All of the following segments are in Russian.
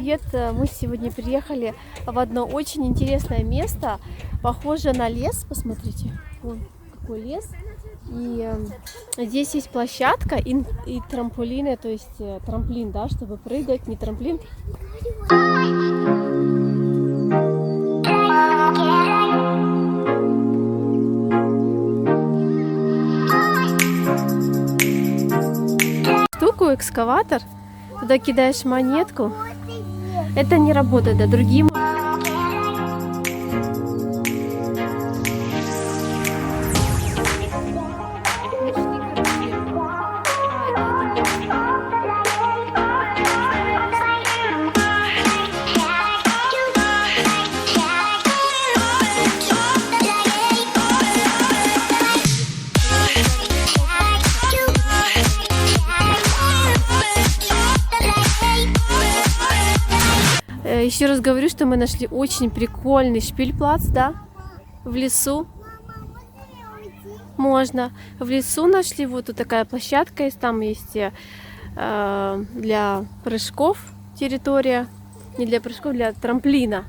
привет! Мы сегодня приехали в одно очень интересное место, похоже на лес. Посмотрите, вон какой лес. И здесь есть площадка и трамплины, то есть трамплин, да, чтобы прыгать, не трамплин. Штуку, экскаватор, туда кидаешь монетку. Это не работает, да, другие. Еще раз говорю, что мы нашли очень прикольный шпильплац, да, в лесу. Можно. В лесу нашли, вот тут такая площадка есть, там есть для прыжков территория, не для прыжков, для трамплина.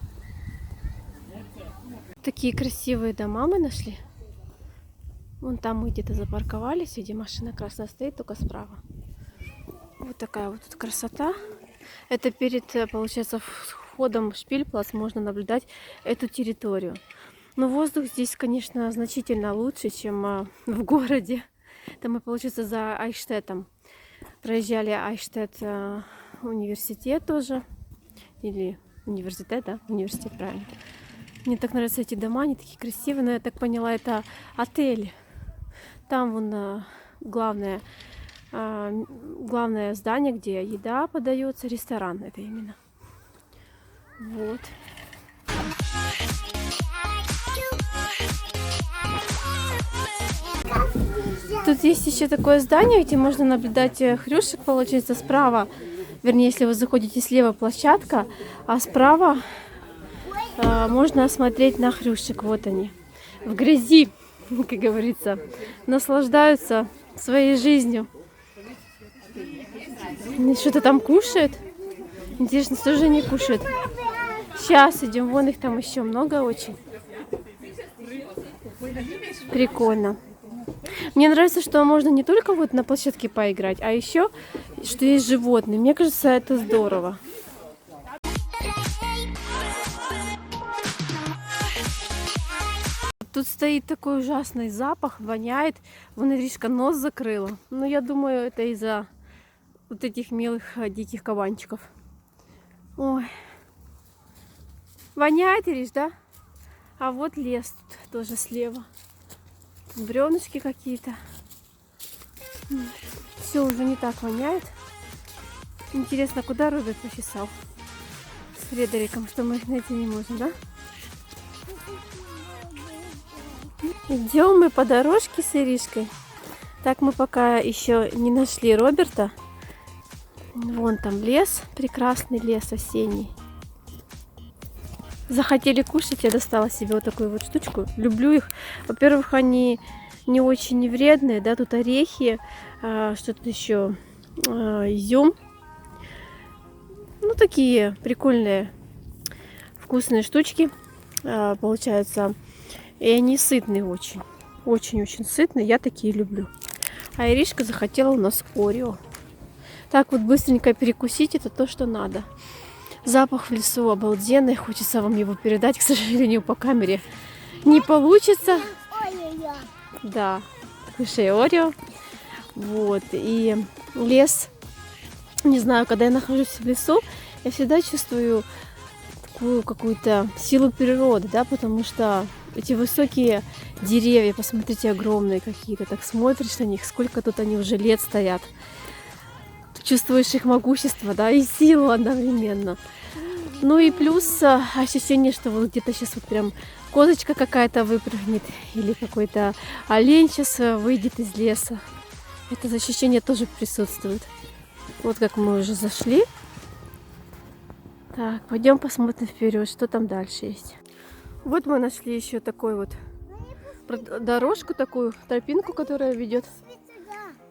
Такие красивые дома мы нашли. Вон там мы где-то запарковались, где машина красная стоит, только справа. Вот такая вот тут красота. Это перед, получается, входом в шпильплац можно наблюдать эту территорию. Но воздух здесь, конечно, значительно лучше, чем в городе. Там мы, получается, за Айштетом проезжали Айштет университет тоже. Или университет, да? Университет, правильно. Мне так нравятся эти дома, они такие красивые. Но я так поняла, это отель. Там вон главное здание, где еда подается, ресторан это именно. Вот. Тут есть еще такое здание, где можно наблюдать хрюшек, получается, справа. Вернее, если вы заходите слева, площадка, а справа можно смотреть на хрюшек. Вот они. В грязи, как говорится, наслаждаются своей жизнью. Что-то там кушают. Интересно, что же они кушают? Сейчас идем, вон их там еще много очень. Прикольно. Мне нравится, что можно не только вот на площадке поиграть, а еще, что есть животные. Мне кажется, это здорово. Тут стоит такой ужасный запах, воняет. Вон Иришка нос закрыла. Но я думаю, это из-за вот этих милых диких кабанчиков. Ой. Воняет, Ириш, да? А вот лес тут тоже слева. Бревнышки какие-то. Все уже не так воняет. Интересно, куда Роберт почесал с Фредериком, что мы их найти не можем, да? Идем мы по дорожке с Иришкой. Так мы пока еще не нашли Роберта. Вон там лес, прекрасный лес осенний. Захотели кушать, я достала себе вот такую вот штучку. Люблю их. Во-первых, они не очень вредные, да, тут орехи, что-то еще, изюм. Ну, такие прикольные, вкусные штучки, получается. И они сытные очень. Очень-очень сытные. Я такие люблю. А Иришка захотела у нас Орео. Так вот быстренько перекусить, это то, что надо. Запах в лесу обалденный. Хочется вам его передать. К сожалению, по камере не получится. Да, кушай Орео. Вот. И лес. Не знаю, когда я нахожусь в лесу, я всегда чувствую такую какую-то силу природы, да, потому что эти высокие деревья, посмотрите, огромные какие-то. Так смотришь на них, сколько тут они уже лет стоят. Чувствуешь их могущество, да, и силу одновременно. Ну и плюс ощущение, что вот где-то сейчас вот прям козочка какая-то выпрыгнет или какой-то олень сейчас выйдет из леса. Это ощущение тоже присутствует. Вот как мы уже зашли. Так, пойдем посмотрим вперед, что там дальше есть. Вот мы нашли еще такой вот дорожку, такую тропинку, которая ведет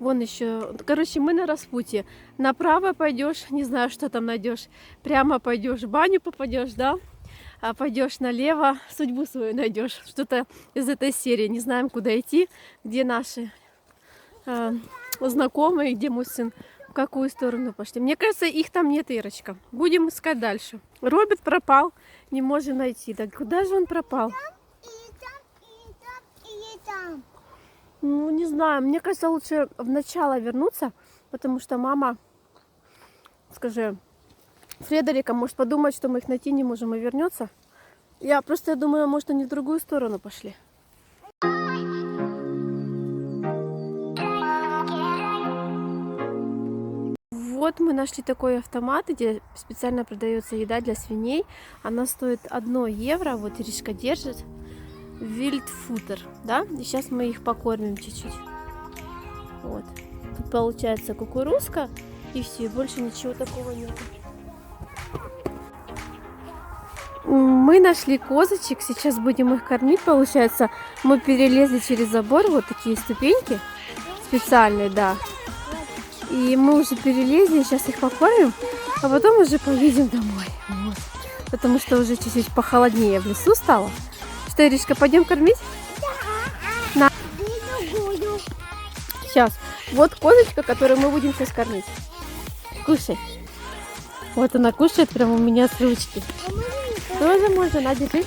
Вон еще, короче, мы на распутье. Направо пойдешь, не знаю, что там найдешь. Прямо пойдешь, в баню попадешь, да? А пойдешь налево, судьбу свою найдешь. Что-то из этой серии. Не знаем, куда идти, где наши знакомые, где мой сын, в какую сторону пошли. Мне кажется, их там нет, Ирочка. Будем искать дальше. Роберт пропал, не можем найти. Так куда же он пропал? Ну, не знаю. Мне кажется, лучше в начало вернуться, потому что мама, скажи, Фредерика может подумать, что мы их найти не можем, и вернется. Я просто думаю, может, они в другую сторону пошли. Вот мы нашли такой автомат, где специально продается еда для свиней. Она стоит 1 евро. Вот Иришка держит. Вильдфутер, да? И сейчас мы их покормим чуть-чуть. Вот. Тут получается кукурузка и все, и больше ничего такого нет. Мы нашли козочек, сейчас будем их кормить. Получается, мы перелезли через забор, вот такие ступеньки специальные, да. И мы уже перелезли, сейчас их покормим, а потом уже поедем домой. Вот. Потому что уже чуть-чуть похолоднее в лесу стало. Что, Иришка, пойдем кормить? На. Сейчас. Вот козочка, которую мы будем сейчас кормить. Кушай. Вот она кушает прямо у меня с ручки. Тоже можно, на, держи.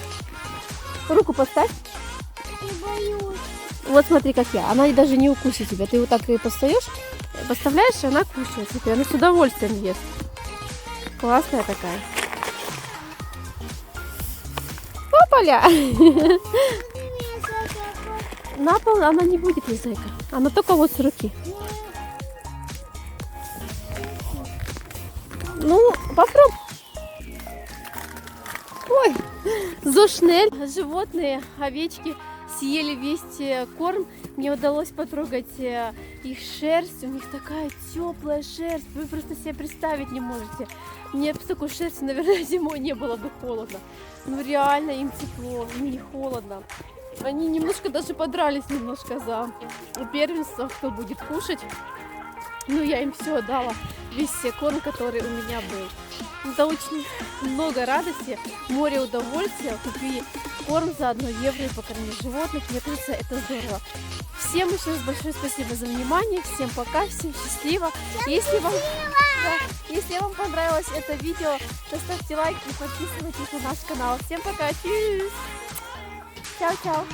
Руку поставь. Вот смотри, как я. Она даже не укусит тебя. Ты вот так и поставляешь, и она кушает. Смотри, она с удовольствием ест. Классная такая. Опаля! На пол она не будет есть, зайка. Она только вот с руки. Ну, попробуй. Ой, зошнель. Животные, овечки съели весь корм. Мне удалось потрогать их шерсть. У них такая теплая шерсть. Вы просто себе представить не можете. Мне с такой шерсти, наверное, зимой не было бы холодно. Ну реально им тепло, им не холодно. Они немножко даже подрались немножко за первенство, кто будет кушать. Ну, я им все дала, весь корм, который у меня был. Это очень много радости, море удовольствия. Купи корм за 1 евро и покорми животных. Мне кажется, это здорово. Всем еще раз большое спасибо за внимание. Всем пока, всем счастливо. Если вам понравилось это видео, то ставьте лайк и подписывайтесь на наш канал. Всем пока. Чао-чао.